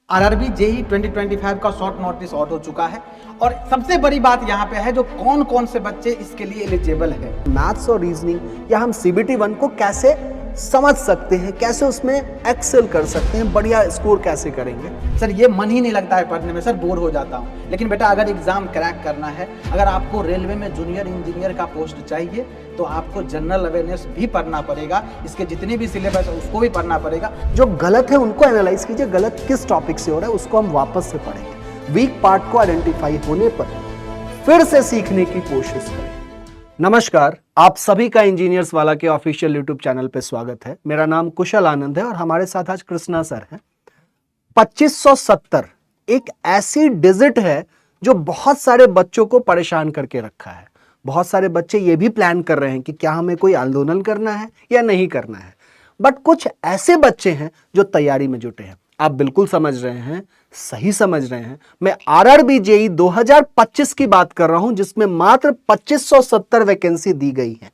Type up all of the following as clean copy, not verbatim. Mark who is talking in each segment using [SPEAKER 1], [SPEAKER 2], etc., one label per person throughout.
[SPEAKER 1] RRB JE 2025 का short notice out हो चुका है और सबसे बड़ी बात यहाँ पे है जो कौन कौन से बच्चे इसके लिए एलिजिबल है।
[SPEAKER 2] मैथ्स और रीजनिंग या हम सीबीटी 1 को कैसे समझ सकते हैं, कैसे उसमें एक्सेल कर सकते हैं, बढ़िया स्कोर कैसे करेंगे।
[SPEAKER 1] सर ये मन ही नहीं लगता है पढ़ने में, सर बोर हो जाता हूँ। लेकिन बेटा अगर एग्जाम क्रैक करना है, अगर आपको रेलवे में जूनियर इंजीनियर का पोस्ट चाहिए तो आपको जनरल अवेयरनेस भी पढ़ना पड़ेगा, इसके जितने भी सिलेबस है उसको भी पढ़ना पड़ेगा।
[SPEAKER 2] जो गलत है उनको एनालाइज कीजिए, गलत किस टॉपिक से हो रहा है उसको हम वापस से पढ़ेंगे। वीक पार्ट को आइडेंटिफाई होने पर फिर से सीखने की कोशिश करें। नमस्कार, आप सभी का इंजीनियर्स वाला के ऑफिशियल यूट्यूब चैनल पे स्वागत है। मेरा नाम कुशल आनंद है और हमारे साथ आज कृष्णा सर हैं। 2570 एक ऐसी डिजिट है जो बहुत सारे बच्चों को परेशान करके रखा है। बहुत सारे बच्चे ये भी प्लान कर रहे हैं कि क्या हमें कोई आंदोलन करना है या नहीं करना है, बट कुछ ऐसे बच्चे हैं जो तैयारी में जुटे हैं। आप बिल्कुल समझ रहे हैं, सही समझ रहे हैं। मैं आरआरबी जेई 2025 की बात कर रहा हूं जिसमें मात्र 2570 वैकेंसी दी गई है।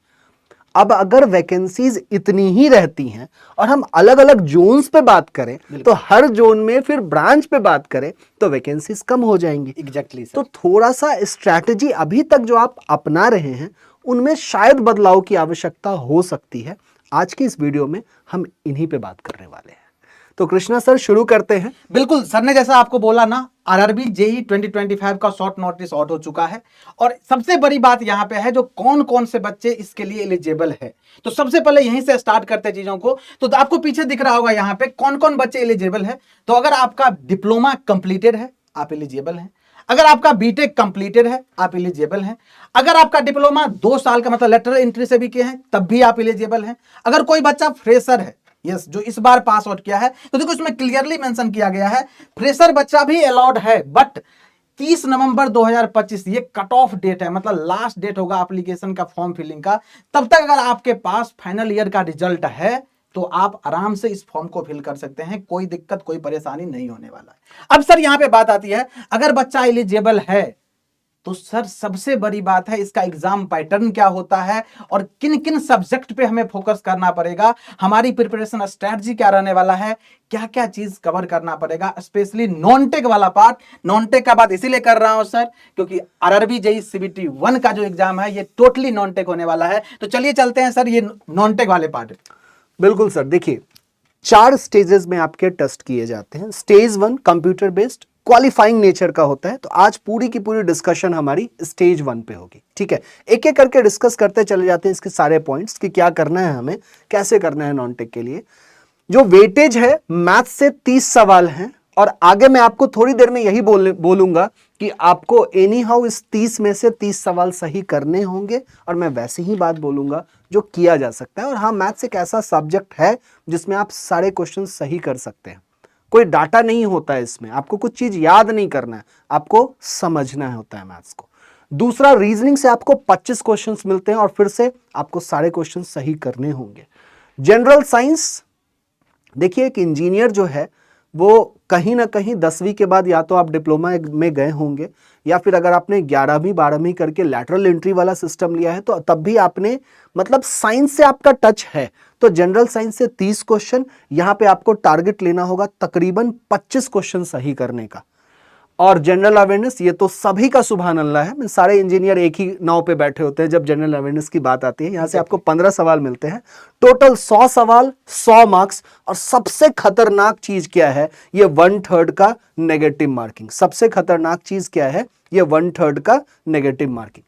[SPEAKER 2] अब अगर वैकेंसीज इतनी ही रहती हैं और हम अलग अलग जोन्स पे बात करें तो हर जोन में फिर ब्रांच पे बात करें तो वैकेंसीज कम हो जाएंगी।
[SPEAKER 1] एग्जैक्टली
[SPEAKER 2] तो थोड़ा सा स्ट्रैटेजी अभी तक जो आप अपना रहे हैं उनमें शायद बदलाव की आवश्यकता हो सकती है। आज की इस वीडियो में हम इन्हीं पे बात करने वाले हैं। तो कृष्णा सर शुरू करते हैं।
[SPEAKER 1] बिल्कुल, सर ने जैसा आपको बोला ना, आरआरबी जेई 2025 का शॉर्ट नोटिस आउट हो चुका है और सबसे बड़ी बात यहाँ पे है जो कौन कौन से बच्चे इसके लिए एलिजिबल है। तो सबसे पहले यहीं से स्टार्ट करते हैं चीजों को। तो आपको पीछे दिख रहा होगा यहाँ पे कौन कौन बच्चे एलिजिबल है। तो अगर आपका डिप्लोमा कंप्लीटेड है आप एलिजिबल हैं। अगर आपका बीटेक कंप्लीटेड है आप एलिजिबल हैं। अगर आपका डिप्लोमा 2 साल का मतलब लेटरल एंट्री से भी किए हैं तब भी आप एलिजिबल हैं। अगर कोई बच्चा फ्रेशर है, यस, जो इस बार पास आउट किया है, तो देखो इसमें क्लियरली मेंशन किया गया है फ्रेशर बच्चा भी अलाउड है, बट 30 नवंबर 2025 ये कट ऑफ डेट है, मतलब लास्ट डेट होगा एप्लीकेशन का फॉर्म फिलिंग का। तब तक अगर आपके पास फाइनल ईयर का रिजल्ट है तो आप आराम से इस फॉर्म को फिल कर सकते हैं, कोई दिक्कत कोई परेशानी नहीं होने वाला है। अब सर यहां पे बात आती है, अगर बच्चा एलिजिबल है तो सर सबसे बड़ी बात है इसका एग्जाम पैटर्न क्या होता है और किन किन सब्जेक्ट पे हमें फोकस करना पड़ेगा, हमारी प्रिपरेशन स्ट्रेटजी क्या रहने वाला है, क्या क्या चीज कवर करना पड़ेगा, स्पेशली नॉन टेक वाला पार्ट। नॉन टेक का बात इसीलिए कर रहा हूं सर क्योंकि आरआरबी जेई सीबीटी 1 का जो एग्जाम है ये टोटली नॉन टेक होने वाला है। तो चलिए चलते हैं सर ये नॉन टेक वाले पार्ट।
[SPEAKER 2] बिल्कुल सर, देखिए 4 स्टेजेस में आपके टेस्ट किए जाते हैं। Stage 1 computer based qualifying nature का होता है। तो आज पूरी की पूरी डिस्कशन हमारी स्टेज 1 पे होगी, ठीक है। एक एक करके डिस्कस करते चले जाते हैं इसके सारे पॉइंट्स कि क्या करना है, हमें कैसे करना है नॉन टेक के लिए। जो वेटेज है मैथ से 30 सवाल हैं और आगे मैं आपको थोड़ी देर में यही बोलूंगा कि आपको एनी हाउ इस 30 में से 30 सवाल सही करने होंगे और मैं वैसे ही बात बोलूंगा जो किया जा सकता है। और हाँ, मैथ्स एक ऐसा सब्जेक्ट है जिसमें आप सारे क्वेश्चन सही कर सकते हैं। कोई डाटा नहीं होता है इसमें, आपको कुछ चीज याद नहीं करना है, आपको समझना होता है मैथ्स को। दूसरा, रीजनिंग से आपको 25 क्वेश्चंस मिलते हैं और फिर से आपको सारे क्वेश्चन सही करने होंगे। जनरल साइंस, देखिए एक इंजीनियर जो है वो कहीं ना कहीं 10वीं के बाद या तो आप डिप्लोमा में गए होंगे या फिर अगर आपने 11वीं 12वीं करके लैटरल एंट्री वाला सिस्टम लिया है तो तब भी आपने मतलब साइंस से आपका टच है। तो जनरल साइंस से 30 क्वेश्चन, यहाँ पे आपको टारगेट लेना होगा तकरीबन 25 क्वेश्चन सही करने का। और जनरल अवेयरनेस, ये तो सभी का सुभान अल्लाह है, सारे इंजीनियर एक ही नाव पे बैठे होते हैं जब जनरल अवेयरनेस की बात आती है। यहाँ से आपको 15 सवाल मिलते हैं, टोटल 100 सवाल 100 मार्क्स। और सबसे खतरनाक चीज क्या है, ये 1/3 का नेगेटिव मार्किंग। सबसे खतरनाक चीज क्या है, ये 1/3 का नेगेटिव मार्किंग।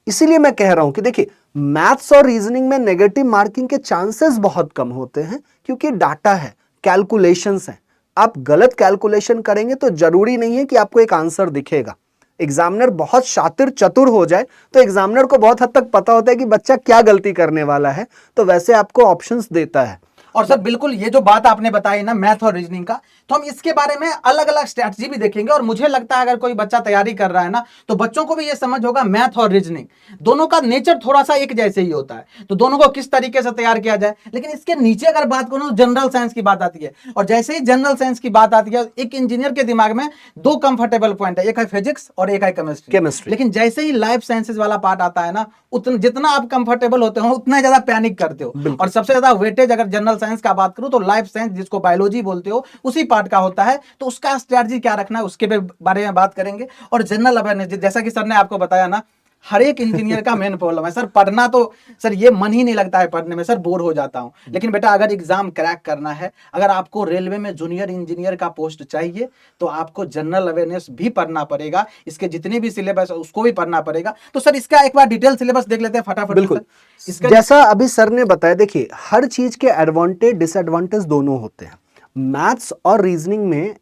[SPEAKER 2] इसीलिए मैं कह रहा हूं कि देखिए मैथ्स और रीजनिंग में नेगेटिव मार्किंग के चांसेस बहुत कम होते हैं क्योंकि डाटा है, कैलकुलेशंस हैं। आप गलत कैलकुलेशन करेंगे तो जरूरी नहीं है कि आपको एक आंसर दिखेगा। एग्जामिनर बहुत शातिर चतुर हो जाए तो एग्जामिनर को बहुत हद तक पता होता है कि बच्चा क्या गलती करने वाला है, तो वैसे आपको ऑप्शंस देता है।
[SPEAKER 1] और सर बिल्कुल ये जो बात आपने बताई ना मैथ और रीजनिंग का, तो हम इसके बारे में अलग अलग स्ट्रैटेजी भी देखेंगे। और मुझे लगता है अगर कोई बच्चा तैयारी कर रहा है ना तो बच्चों को भी ये समझ होगा मैथ और रीजनिंग दोनों का नेचर थोड़ा सा एक जैसे ही होता है, तो दोनों को किस तरीके से तैयार किया जाए। लेकिन इसके नीचे अगर बात करूं तो जनरल साइंस की बात आती है और जैसे ही जनरल साइंस की बात आती है एक इंजीनियर के दिमाग में 2 कंफर्टेबल पॉइंट है, एक है फिजिक्स और एक है केमिस्ट्री। लेकिन जैसे ही लाइफ साइंसेज वाला पार्ट आता है ना, जितना आप कंफर्टेबल होते हो उतना ज्यादा पैनिक करते हो। और सबसे ज्यादा वेटेज अगर जनरल साइंस का बात करूं तो लाइफ साइंस जिसको बायोलॉजी बोलते हो उसी पार्ट का होता है, तो उसका स्ट्रैटेजी क्या रखना है उसके बारे में बात करेंगे। और जनरल अवेयरनेस, जैसा कि सर ने आपको बताया ना, हर एक इंजीनियर का मेन प्रॉब्लम है सर पढ़ना, तो सर ये मन ही नहीं लगता है पढ़ने में, सर बोर हो जाता हूँ। लेकिन बेटा अगर एग्जाम क्रैक करना है, अगर आपको रेलवे में जूनियर इंजीनियर का पोस्ट चाहिए, तो आपको जनरल अवेयरनेस भी पढ़ना पड़ेगा, इसके जितने भी सिलेबस है उसको भी पढ़ना पड़ेगा। तो सर इसका एक बार डिटेल सिलेबस देख लेते हैं फटाफट।
[SPEAKER 2] बिल्कुल,
[SPEAKER 1] इसका
[SPEAKER 2] जैसा अभी सर ने बताया, देखिए हर चीज के एडवांटेज डिसएडवांटेज दोनों होते हैं। मैथ्स और रीजनिंग में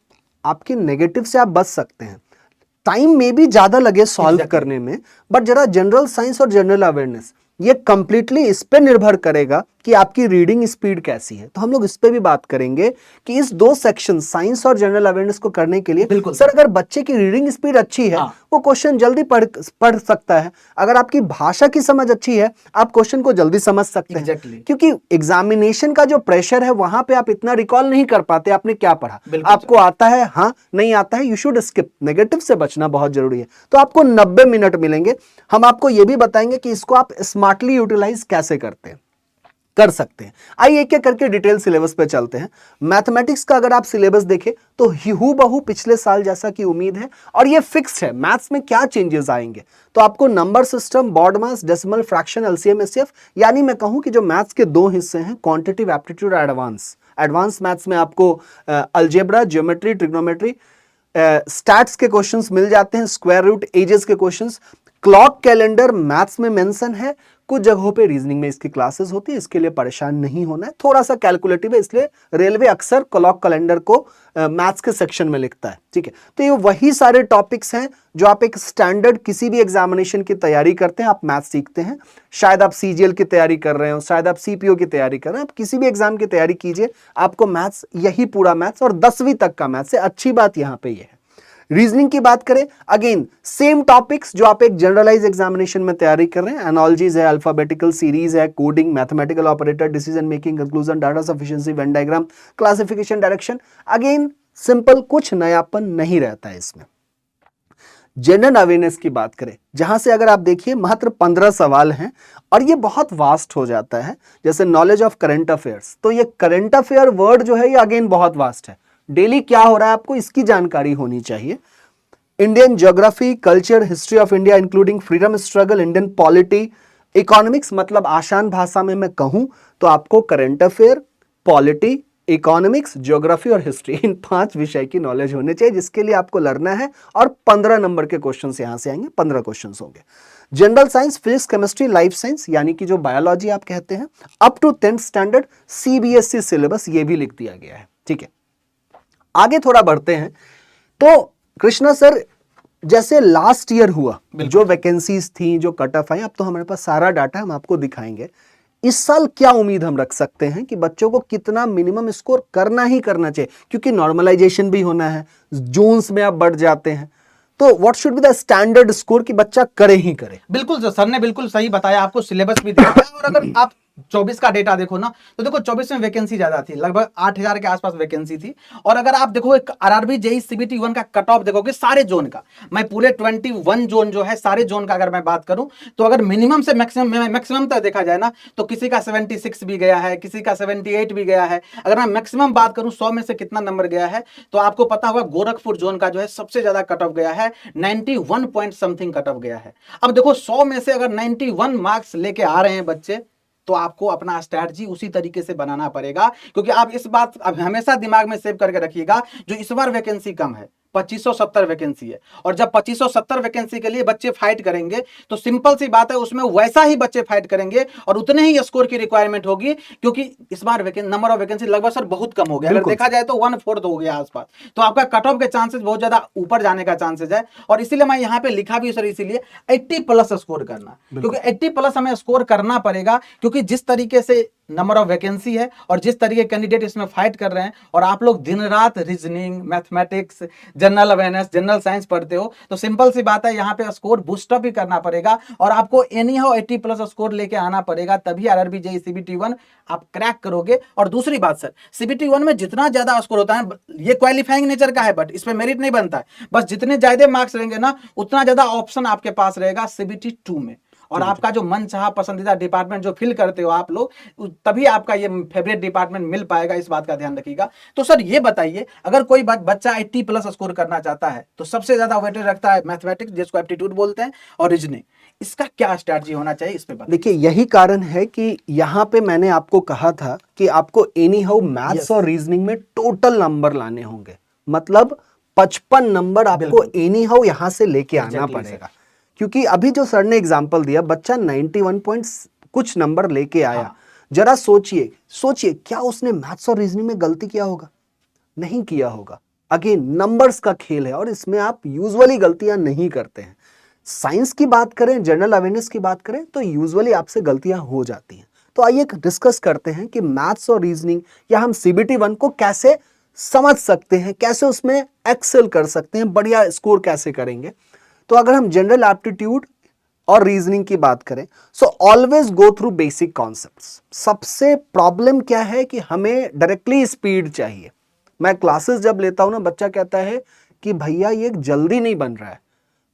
[SPEAKER 2] आपके नेगेटिव से आप बच सकते हैं, टाइम में भी ज्यादा लगे सॉल्व करने में, बट जरा जनरल साइंस और जनरल अवेयरनेस ये कंप्लीटली इस पे निर्भर करेगा कि आपकी रीडिंग स्पीड कैसी है। तो हम लोग इस पे भी बात करेंगे कि इस दो सेक्शन साइंस और जनरल अवेयरनेस को करने के लिए
[SPEAKER 1] बिल्कुल
[SPEAKER 2] सर अगर बच्चे की रीडिंग स्पीड अच्छी है वो क्वेश्चन जल्दी पढ़ सकता है, अगर आपकी भाषा की समझ अच्छी है आप क्वेश्चन को जल्दी समझ सकते हैं। क्योंकि एग्जामिनेशन का जो प्रेशर है वहां पे आप इतना रिकॉल नहीं कर पाते आपने क्या पढ़ा, आपको आता है, हाँ नहीं आता है, यू शुड स्किप। नेगेटिव से बचना बहुत जरूरी है। तो आपको 90 मिनट मिलेंगे, हम आपको यह भी बताएंगे कि इसको आप स्मार्टली यूटिलाइज कैसे कर सकते हैं। आइए एक एक करके डिटेल सिलेबस पे चलते हैं। मैथमेटिक्स का अगर आप सिलेबस देखें तो हूबहू पिछले साल जैसा की उम्मीद है, और ये फिक्स्ड है। मैथ्स में क्या चेंजेस आएंगे, तो आपको नंबर सिस्टम, बॉड मास, डेसिमल, फ्रैक्शन, एलसीएम, एचसीएफ, यानी मैं कहूं कि जो मैथ्स के दो हिस्से हैं, क्वांटिटेटिव एप्टीट्यूड और एडवांस मैथ्स में आपको अलजेब्रा, ज्योमेट्री, ट्रिग्नोमेट्री, स्टैट्स के क्वेश्चंस मिल जाते हैं, स्क्वायर रूट, एजेस के क्वेश्चंस। क्लॉक कैलेंडर मैथ्स में मेंशन है, कुछ जगहों पे रीजनिंग में इसकी क्लासेस होती है, इसके लिए परेशान नहीं होना है, थोड़ा सा कैलकुलेटिव है, इसलिए रेलवे अक्सर क्लॉक कैलेंडर को मैथ्स के सेक्शन में लिखता है। ठीक है, तो ये वही सारे टॉपिक्स हैं जो आप एक स्टैंडर्ड किसी भी एग्जामिनेशन की तैयारी करते हैं, आप मैथ्स सीखते हैं। शायद आप सीजीएल की तैयारी कर रहे हो, शायद आप सीपीओ की तैयारी कर रहे हैं, आप किसी भी एग्जाम की तैयारी कीजिए, आपको मैथ्स, यही पूरा मैथ्स और 10वीं तक का मैथ्स है। अच्छी बात यहां पर यह है। रीजनिंग की बात करें, अगेन सेम टॉपिक्स जो आप एक जनरलाइज एग्जामिनेशन में तैयारी कर रहे हैं, एनालॉजीज है, अल्फाबेटिकल सीरीज है, coding, mathematical operator, decision making, conclusion, data sufficiency, Venn diagram, classification, direction. Again simple, कुछ नयापन नहीं रहता है इसमें। जनरल अवेयरनेस की बात करें, जहां से अगर आप देखिए मात्र 15 सवाल हैं, और ये बहुत वास्ट हो जाता है। जैसे नॉलेज ऑफ करंट अफेयर्स, तो ये करंट अफेयर वर्ड जो है ये अगेन बहुत वास्ट है। डेली क्या हो रहा है आपको इसकी जानकारी होनी चाहिए। Indian geography, culture, history of India including freedom struggle, Indian polity, economics, मतलब आसान भाषा में मैं कहूं तो आपको current affair, polity, economics, geography और हिस्ट्री, इन 5 विषय की नॉलेज होनी चाहिए, जिसके लिए आपको लड़ना है। और 15 नंबर के क्वेश्चन यहां से आएंगे, 15 क्वेश्चन होंगे। General science, physics, chemistry, life science, यानी कि जो बायोलॉजी आप कहते हैं, up to 10th standard CBSE syllabus ये भी लिख दिया गया है। ठीक है, आगे थोड़ा बढ़ते हैं। तो कृष्णा सर, जैसे लास्ट ईयर हुआ, जो वैकेंसीज थी, जो कट ऑफ आई, अब तो हमारे पास सारा डाटा हम आपको दिखाएंगे। इस साल क्या उम्मीद हम रख सकते हैं कि बच्चों को कितना मिनिमम स्कोर करना ही करना चाहिए, क्योंकि नॉर्मलाइजेशन भी होना है, जोन्स में आप बढ़ जाते हैं, तो what should be the standard score कि बच्चा करे ही करे?
[SPEAKER 1] बिल्कुल सर ने बिल्कुल सही बताया, आपको सिलेबस भी दिया है। और अगर आप 24 का डेटा देखो ना, तो देखो 24 में वैकेंसी ज्यादा थी, लगभग 8000 के आसपास वैकेंसी थी। और अगर आप देखो एक आरआरबी जेईई सीबीटी 1 का कट ऑफ देखोगे सारे जोन का, मैं पूरे 21 जोन जो है सारे जोन का अगर मैं बात करूं, तो अगर मिनिमम से मैक्सिमम तक देखा जाए ना, तो किसी का 76 भी गया है, किसी का 78 भी गया है। अगर मैं मैक्सिमम बात करूं 100 में से कितना नंबर गया है, तो आपको पता होगा गोरखपुर जोन का जो है सबसे ज्यादा कट ऑफ गया है, 91 पॉइंट समथिंग कट ऑफ गया है। अब देखो 100 में से अगर 91 मार्क्स लेके आ रहे हैं बच्चे, तो आपको अपना स्ट्रैटेजी उसी तरीके से बनाना पड़ेगा। क्योंकि आप इस बात अब हमेशा दिमाग में सेव करके रखिएगा, जो इस बार वैकेंसी कम है, 2570 वैकेंसी है, और जब 2570 वैकेंसी के लिए बच्चे फाइट करेंगे, तो सिंपल सी बात है उसमें वैसा ही बच्चे फाइट करेंगे और उतने ही स्कोर की रिक्वायरमेंट होगी। क्योंकि इस बार नंबर ऑफ वैकेंसी लगभग सर बहुत कम हो गया, अगर देखा जाए तो 1/4 हो गया आसपास, तो आपका कट ऑफ के चांसेस बहुत ज्यादा ऊपर जाने का चांसेस है। और इसीलिए मैं यहाँ पे लिखा भी सर इसीलिए 80+ स्कोर करना, क्योंकि 80+ हमें स्कोर करना पड़ेगा। क्योंकि जिस तरीके से नंबर ऑफ वैकेंसी है और जिस तरीके कैंडिडेट इसमें फाइट कर रहे हैं, और आप लोग दिन रात reasoning, mathematics, general awareness, general science पढ़ते हो, तो सिंपल सी बात है यहाँ पे स्कोर बूस्टअप ही करना पड़ेगा। और आपको एनी हाउ 80+ स्कोर लेके आना पड़ेगा, तभी आरआरबी जेईई सीबीटी 1 आप क्रैक करोगे। और दूसरी बात सर, सीबीटी 1 में जितना ज्यादा स्कोर होता है, ये क्वालिफाइंग नेचर का है, बट इसमें मेरिट नहीं बनता है। बस जितने ज्यादा मार्क्स रहेंगे ना, उतना ज्यादा ऑप्शन आपके पास रहेगा सीबीटी 2 में। और आपका जो मन चाहा पसंदीदा डिपार्टमेंट जो फिल करते हो आप लोग, तभी आपका ये फेवरेट डिपार्टमेंट मिल पाएगा, इस बात का ध्यान रखिएगा। तो सर ये बताइए, अगर कोई बच्चा 80+ स्कोर करना चाहता है तो सबसे ज्यादा वेटेज रखता है मैथमेटिक्स, जिसको एप्टीट्यूड बोलते हैं, और रीजनिंग, इसका क्या स्ट्रैटेजी होना चाहिए, इस पे बताइए।
[SPEAKER 2] देखिए यही कारण है कि यहाँ पे मैंने आपको कहा था कि आपको एनी हाउ मैथ्स और रीजनिंग में टोटल नंबर लाने होंगे, मतलब 55 नंबर आपको एनी हाउ यहां से लेके आना पड़ेगा। क्योंकि अभी जो सर ने एग्जांपल दिया, बच्चा 91 पॉइंट कुछ नंबर लेके आया, जरा सोचिए क्या उसने मैथ्स और रीजनिंग में गलती किया होगा? नहीं किया होगा। अगेन नंबर्स का खेल है और इसमें आप यूजुअली गलतियां नहीं करते हैं। साइंस की बात करें, जनरल अवेयरनेस की बात करें तो यूजुअली आपसे गलतियां हो जाती हैं। तो आइए डिस्कस करते हैं कि मैथ्स और रीजनिंग या हम CBT 1 को कैसे समझ सकते हैं, कैसे उसमें एक्सेल कर सकते हैं, बढ़िया स्कोर कैसे करेंगे। तो अगर हम जनरल एप्टीट्यूड और रीजनिंग की बात करें, so always go through basic concepts. सबसे प्रॉब्लम क्या है कि हमें डायरेक्टली स्पीड चाहिए। मैं क्लासेस जब लेता हूं ना, बच्चा कहता है कि भैया ये जल्दी नहीं बन रहा है।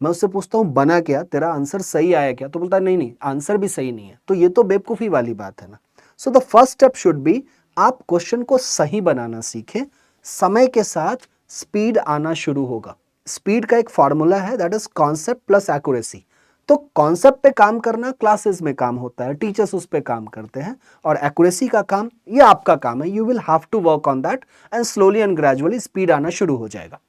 [SPEAKER 2] मैं उससे पूछता हूं बना क्या, तेरा आंसर सही आया क्या? तो बोलता है नहीं आंसर भी सही नहीं है। तो ये तो बेवकूफी वाली बात है ना। So the first step should be, आप क्वेश्चन को सही बनाना सीखें। समय के साथ स्पीड आना शुरू होगा। स्पीड का एक फॉर्मूला है, that is concept plus accuracy. तो कॉन्सेप्ट पे काम करना क्लासेस में काम होता है, टीचर्स उस पे काम करते हैं, और एक्यूरेसी का काम ये आपका काम है। You will have to work on that and slowly and gradually speed आना शुरू हो जाएगा।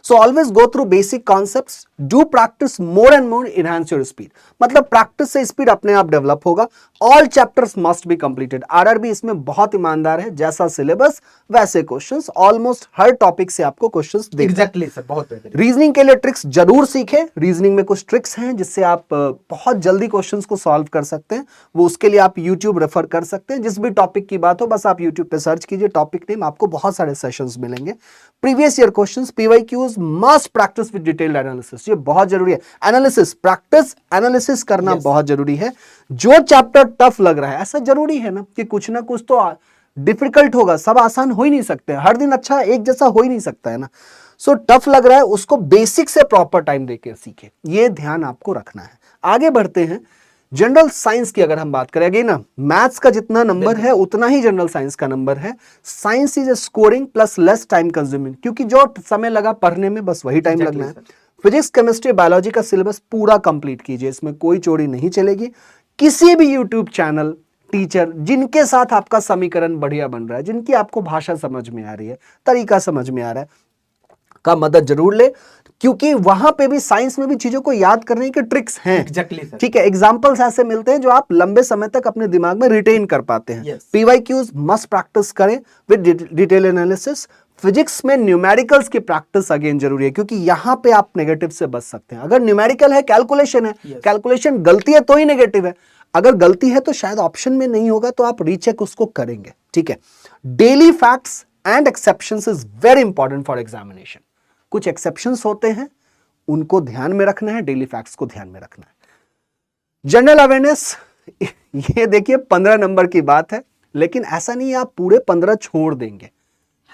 [SPEAKER 2] So always go through basic concepts, do practice more and more, enhance your speed. मतलब प्रैक्टिस से स्पीड अपने आप डेवलप होगा। All chapters must be completed. RRB इसमें बहुत ईमानदार है, जैसा सिलेबस वैसे क्वेश्चंस, ऑलमोस्ट हर टॉपिक से आपको क्वेश्चंस देते हैं।
[SPEAKER 1] एग्जैक्टली सर, बहुत बेहतर।
[SPEAKER 2] रीजनिंग के लिए ट्रिक्स जरूर सीखें। रीजनिंग में कुछ ट्रिक्स हैं जिससे आप बहुत जल्दी क्वेश्चंस को सॉल्व कर सकते हैं। वो उसके लिए आप यूट्यूब रेफर कर सकते हैं। जिस भी टॉपिक की बात हो, बस आप यूट्यूब पे सर्च कीजिए टॉपिक नेम, आपको बहुत सारे सेशंस मिलेंगे। Previous year questions, PYQs, must practice with detailed analysis, ये बहुत जरूरी है। एनालिसिस, प्रैक्टिस एनालिसिस करना बहुत जरूरी है। जो चैप्टर टफ लग रहा है, ऐसा जरूरी है ना कि कुछ ना कुछ तो डिफिकल्ट होगा, सब आसान हो ही नहीं सकते, हर दिन अच्छा एक जैसा हो ही नहीं सकता है ना। सो टफ लग रहा है, उसको बेसिक से प्रॉपर टाइम देके सीखे, ये ध्यान आपको रखना है। आगे बढ़ते हैं। जनरल साइंस की अगर हम बात करेंगे ना, मैथ्स का जितना नंबर है उतना ही जनरल साइंस का नंबर है। Science is a scoring plus less time consuming, क्योंकि जो समय लगा पढ़ने में बस वही टाइम लगना है। फिजिक्स, केमिस्ट्री, बायोलॉजी का सिलेबस पूरा कंप्लीट कीजिए, इसमें कोई चोरी नहीं चलेगी। किसी भी यूट्यूब चैनल, टीचर जिनके साथ आपका समीकरण बढ़िया बन रहा है, जिनकी आपको भाषा समझ में आ रही है, तरीका समझ में आ रहा है, का मदद जरूर ले, क्योंकि वहां पे भी साइंस में भी चीजों को याद करने के ट्रिक्स हैं।
[SPEAKER 1] Exactly sir.
[SPEAKER 2] ठीक है, एग्जांपल्स ऐसे मिलते हैं जो आप लंबे समय तक अपने दिमाग में रिटेन कर पाते हैं। PYQs मस्ट प्रैक्टिस करें विद डिटेल एनालिसिस। फिजिक्स में न्यूमेरिकल्स की प्रैक्टिस अगेन जरूरी है, क्योंकि यहां पे आप नेगेटिव से बच सकते हैं। अगर न्यूमेरिकल है, कैलकुलेशन है, कैलकुलेशन गलती है तो ही नेगेटिव है। अगर गलती है तो शायद ऑप्शन में नहीं होगा, तो आप रीचेक उसको करेंगे। ठीक है, daily facts and exceptions is very important for examination. कुछ एक्सेप्शंस होते हैं, उनको ध्यान में रखना है, डेली फैक्ट्स को ध्यान में रखना है। जनरल अवेयरनेस, ये देखिए 15 नंबर की बात है, लेकिन ऐसा नहीं है आप पूरे 15 छोड़ देंगे,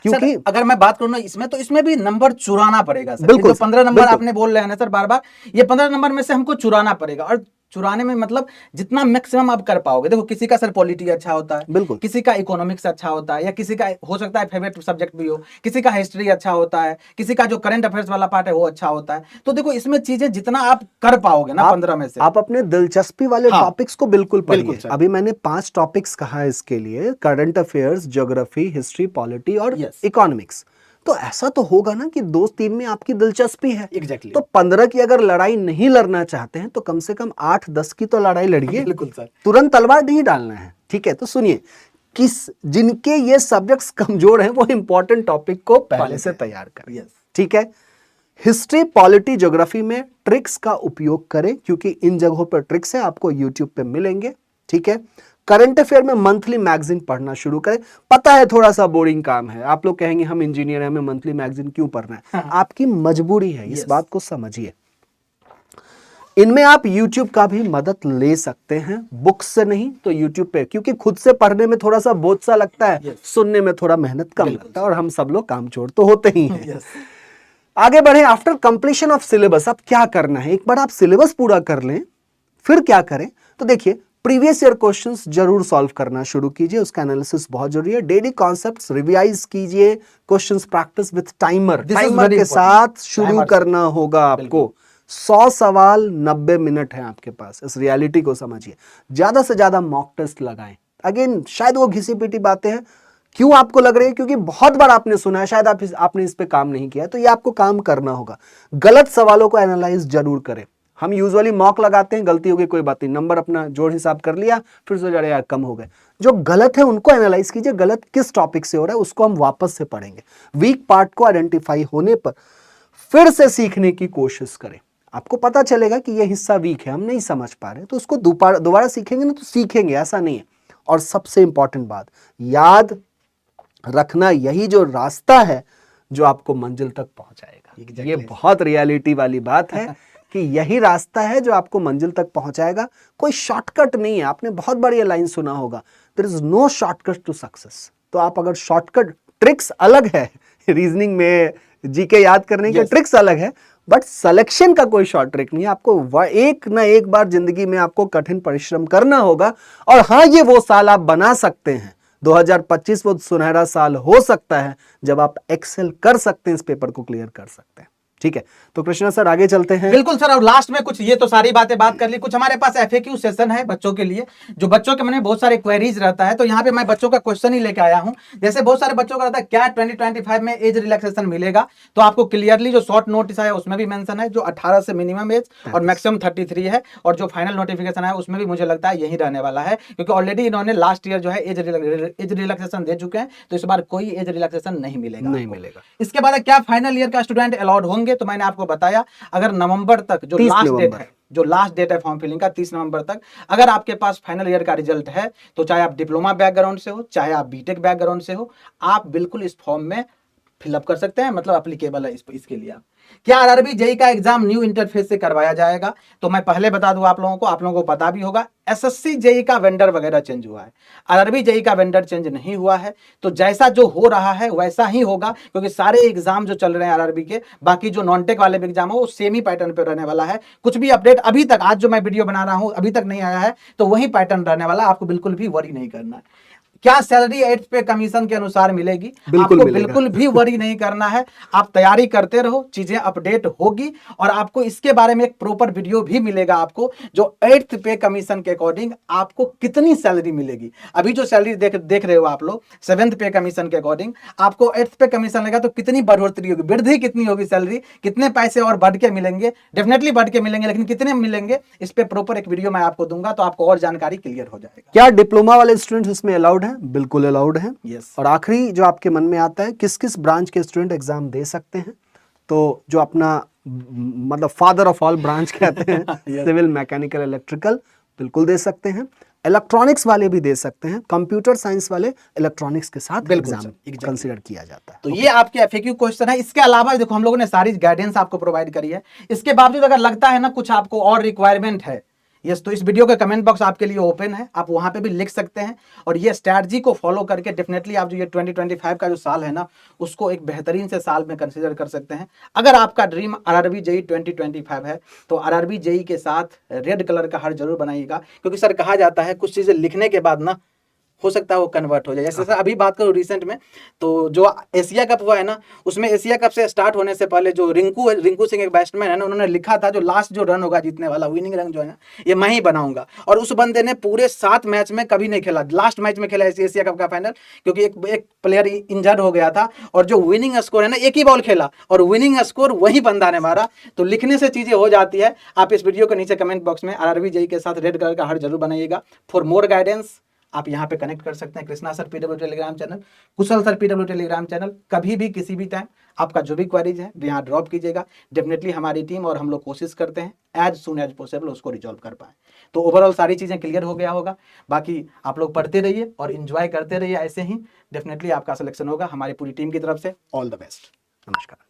[SPEAKER 2] क्योंकि
[SPEAKER 1] अगर मैं बात करूं ना इसमें, तो इसमें भी नंबर चुराना पड़ेगा सर।
[SPEAKER 2] बिल्कुल,
[SPEAKER 1] जो 15 नंबर आपने बोल रहे हैं ना सर बार बार, ये 15 नंबर में से हमको चुराना पड़ेगा। और चुराने में मतलब जितना मैक्सिमम आप कर पाओगे। देखो, किसी का सर पॉलिटी अच्छा होता है,
[SPEAKER 2] बिल्कुल,
[SPEAKER 1] किसी का इकोनॉमिक्स अच्छा होता है, या किसी का हो सकता है फेवरेट सब्जेक्ट भी हो, किसी का हिस्ट्री अच्छा होता है, किसी का जो करंट अफेयर्स वाला पार्ट है वो अच्छा होता है। तो देखो, इसमें चीजें जितना आप कर पाओगे ना 15 में से,
[SPEAKER 2] आप अपने दिलचस्पी वाले टॉपिक्स को बिल्कुल पढ़िए। अभी मैंने 5 टॉपिक्स कहा है इसके लिए, current affairs, geography, history, polity और इकोनॉमिक्स। तो ऐसा तो होगा ना कि 2-3 में आपकी दिलचस्पी है।
[SPEAKER 1] एग्जैक्टली।
[SPEAKER 2] तो 15 की अगर लड़ाई नहीं लड़ना चाहते हैं तो कम से कम 8-10 की तो लड़ाई लड़िए।
[SPEAKER 1] बिल्कुल सर,
[SPEAKER 2] तुरंत तलवार नहीं डालना है। ठीक है, तो सुनिए, जिनके ये सब्जेक्ट्स कमजोर हैं वो इंपॉर्टेंट टॉपिक को पहले से तैयार करें। ठीक है, हिस्ट्री, पॉलिटी, ज्योग्राफी में ट्रिक्स का उपयोग करें, क्योंकि इन जगहों पर ट्रिक्स है, आपको यूट्यूब पे मिलेंगे। ठीक है, करंट अफेयर में मंथली मैगजीन पढ़ना शुरू करें। पता है थोड़ा सा बोरिंग काम है, आप लोग कहेंगे हम इंजीनियर हैं, हमें मंथली मैगजीन क्यों पढ़ना है? आपकी मजबूरी है, इस बात को समझिए। इनमें आप YouTube का भी मदद ले सकते हैं, बुक्स से नहीं तो YouTube पे, क्योंकि खुद से पढ़ने में थोड़ा सा बोझ सा लगता है, सुनने में थोड़ा मेहनत कम लगता है, और हम सब लोग कामचोर तो होते ही हैं। आगे बढ़े। आफ्टर कंप्लीशन ऑफ सिलेबस अब क्या करना है? एक बार आप सिलेबस पूरा कर लें, फिर क्या करें, तो देखिए प्रीवियस ईयर क्वेश्चंस जरूर सॉल्व करना शुरू कीजिए, उसका एनालिसिस बहुत जरूरी है। डेली कॉन्सेप्ट्स रिवाइज कीजिए, questions practice with timer, timer के साथ शुरू करना होगा आपको। 100 सवाल 90 मिनट है आपके पास, इस रियलिटी को समझिए। ज्यादा से ज्यादा मॉक टेस्ट लगाएं। अगेन शायद वो घिसी पिटी बातें हैं, क्यों आपको लग रही है, क्योंकि बहुत बार आपने सुना है, शायद आपने इस पे काम नहीं किया, तो ये आपको काम करना होगा। गलत सवालों को एनालाइज जरूर करें। हम यूजुअली मॉक लगाते हैं, गलती हो गई कोई बात नहीं, नंबर अपना जोड़ हिसाब कर लिया, फिर सोचा यार कम हो गए। जो गलत है उनको एनालाइज कीजिए, गलत किस टॉपिक से हो रहा है उसको हम वापस से पढ़ेंगे। वीक पार्ट को आइडेंटिफाई होने पर फिर से सीखने की कोशिश करें। आपको पता चलेगा कि यह हिस्सा वीक है, हम नहीं समझ पा रहे, तो उसको दोबारा सीखेंगे ना, तो सीखेंगे, ऐसा नहीं है। और सबसे इंपॉर्टेंट बात, याद रखना, यही जो रास्ता है जो आपको मंजिल तक पहुंचाएगा। ये बहुत रियलिटी वाली बात है कि यही रास्ता है जो आपको मंजिल तक पहुंचाएगा। कोई शॉर्टकट नहीं है। आपने बहुत बार ये लाइन सुना होगा, there is no shortcut to success. तो आप अगर शॉर्टकट, ट्रिक्स अलग है, रीजनिंग में जीके याद करने के ट्रिक्स अलग है, बट सिलेक्शन का कोई शॉर्ट ट्रिक नहीं है। आपको एक ना एक बार जिंदगी में आपको कठिन परिश्रम करना होगा। और हाँ, ये वो साल आप बना सकते हैं, 2025 वो सुनहरा साल हो सकता है जब आप एक्सेल कर सकते हैं, इस पेपर को क्लियर कर सकते हैं। ठीक है, तो कृष्णा सर आगे चलते हैं।
[SPEAKER 1] बिल्कुल सर, और लास्ट में कुछ, ये तो सारी बातें बात कर ली, कुछ हमारे पास एफएक्यू सेशन है बच्चों के लिए, जो बच्चों के मन में बहुत सारे क्वेरीज रहता है। तो यहाँ पे मैं बच्चों का क्वेश्चन ही लेके आया हूँ। जैसे बहुत सारे बच्चों का रहता है क्या 2025 में एज रिलैक्सेशन मिलेगा, तो आपको क्लियरली जो शॉर्ट नोटिस आया उसमें भी मेंशन है, जो 18 से मिनिमम एज और मैक्सिमम 33 है, और जो फाइनल नोटिफिकेशन है उसमें भी मुझे लगता है यही रहने वाला है, क्योंकि ऑलरेडी इन्होंने लास्ट ईयर जो है एज रिलैक्सेशन दे चुके हैं, तो इस बार कोई एज रिलैक्सेशन नहीं मिलेगा। इसके बाद क्या फाइनल ईयर का स्टूडेंट अलाउड होंगे, तो मैंने आपको बताया अगर नवंबर तक जो लास्ट डेट है फॉर्म फिलिंग का 30 नवंबर तक, अगर आपके पास फाइनल ईयर का रिजल्ट है, तो चाहे आप डिप्लोमा बैकग्राउंड से हो, चाहे आप बीटेक बैकग्राउंड से हो, आप बिल्कुल इस फॉर्म में फिलअप कर सकते हैं, मतलब एप्लीकेबल है इसके लिए। क्या आरआरबी जेईई का एग्जाम न्यू इंटरफेस से करवाया जाएगा, तो मैं पहले बता दूं आप लोगों को पता भी होगा, एसएससी जेईई का वेंडर वगैरह चेंज हुआ है, आरआरबी जेईई का वेंडर चेंज नहीं हुआ है। तो जैसा जो हो रहा है वैसा ही होगा, क्योंकि सारे एग्जाम जो चल रहे हैं आरआरबी के, बाकी जो नॉन टेक वाले भी एग्जाम हो वो सेम ही पैटर्न पे रहने वाला है। कुछ भी अपडेट अभी तक, आज जो मैं वीडियो बना रहा हूं अभी तक नहीं आया है, तो वही पैटर्न रहने वाला है, आपको बिल्कुल भी वरी नहीं करना है। क्या सैलरी 8th पे कमीशन के अनुसार मिलेगी, आपको बिल्कुल भी वरी नहीं करना है। आप तैयारी करते रहो, चीजें अपडेट होगी, और आपको इसके बारे में एक प्रॉपर वीडियो भी मिलेगा आपको, जो 8th पे कमीशन के अकॉर्डिंग आपको कितनी सैलरी मिलेगी। अभी जो सैलरी देख रहे हो आप लोग 7th पे कमीशन के अकॉर्डिंग, आपको 8th पे कमीशन लेगा तो कितनी बढ़ोतरी होगी, वृद्धि कितनी होगी, सैलरी कितने पैसे और बढ़ के मिलेंगे, डेफिनेटली बढ़ के मिलेंगे, लेकिन कितने मिलेंगे इस पे प्रॉपर एक वीडियो मैं आपको दूंगा, तो आपको और जानकारी क्लियर हो जाएगा।
[SPEAKER 2] क्या डिप्लोमा वाले स्टूडेंट्स इसमें अलाउड है? बिल्कुल अलाउड है।
[SPEAKER 1] यस।
[SPEAKER 2] और आखिरी जो आपके मन में आता है, किस किस ब्रांच के स्टूडेंट एग्जाम दे सकते हैं, तो जो अपना मतलब फादर ऑफ ऑल ब्रांच कहते हैं सिविल, मैकेनिकल, इलेक्ट्रिकल, बिल्कुल दे सकते हैं। इलेक्ट्रॉनिक्स वाले भी दे सकते हैं, कंप्यूटर साइंस वाले इलेक्ट्रॉनिक्स के साथ एग्जाम कंसीडर किया जाता है।
[SPEAKER 1] तो ये आपके एफएक्यू क्वेश्चन है। इसके अलावा देखो हम लोगों ने सारी गाइडेंस आपको प्रोवाइड करी है, इसके बावजूद अगर लगता है ना कुछ आपको और रिक्वायरमेंट है, यस, तो इस वीडियो का कमेंट बॉक्स आपके लिए ओपन है, आप वहां पे भी लिख सकते हैं। और ये स्ट्रैटेजी को फॉलो करके डेफिनेटली आप जो ये 2025 का जो साल है ना, उसको एक बेहतरीन से साल में कंसीडर कर सकते हैं। अगर आपका ड्रीम आरआरबी जेईई 2025 है, तो आरआरबी जेईई के साथ रेड कलर का हार्ट जरूर बनाइएगा, क्योंकि सर कहा जाता है कुछ चीजें लिखने के बाद ना हो सकता है वो कन्वर्ट हो जाए। जैसे सर अभी बात करूँ रिसेंट में, तो जो एशिया कप हुआ है ना, उसमें एशिया कप से स्टार्ट होने से पहले जो रिंकू सिंह एक बैट्समैन है ना, उन्होंने लिखा था जो लास्ट जो रन होगा जीतने वाला, विनिंग रन जो है ना, ये मैं ही बनाऊंगा। और उस बंदे ने पूरे 7 मैच में कभी नहीं खेला, लास्ट मैच में खेला एशिया कप का फाइनल, क्योंकि एक प्लेयर इंजर्ड हो गया था, और जो विनिंग स्कोर है ना, एक ही बॉल खेला और विनिंग स्कोर वही बंदा ने मारा। तो लिखने से चीजें हो जाती है। आप इस वीडियो के नीचे कमेंट बॉक्स में आरआरबी जेईई के साथ रेड कलर का हार्ट जरूर बनाइएगा। फॉर मोर गाइडेंस आप यहाँ पे कनेक्ट कर सकते हैं Krishna sir PW Telegram channel, Kushal sir PW Telegram channel. कभी भी किसी भी टाइम आपका जो भी क्वेरीज है यहाँ ड्रॉप कीजिएगा, डेफिनेटली हमारी टीम और हम लोग कोशिश करते हैं एज सुन एज पॉसिबल उसको रिजॉल्व कर पाए। तो ओवरऑल सारी चीज़ें क्लियर हो गया होगा। बाकी आप लोग पढ़ते रहिए और इन्जॉय करते रहिए, ऐसे ही डेफिनेटली आपका सिलेक्शन होगा। हमारी पूरी टीम की तरफ से ऑल द बेस्ट।
[SPEAKER 2] नमस्कार।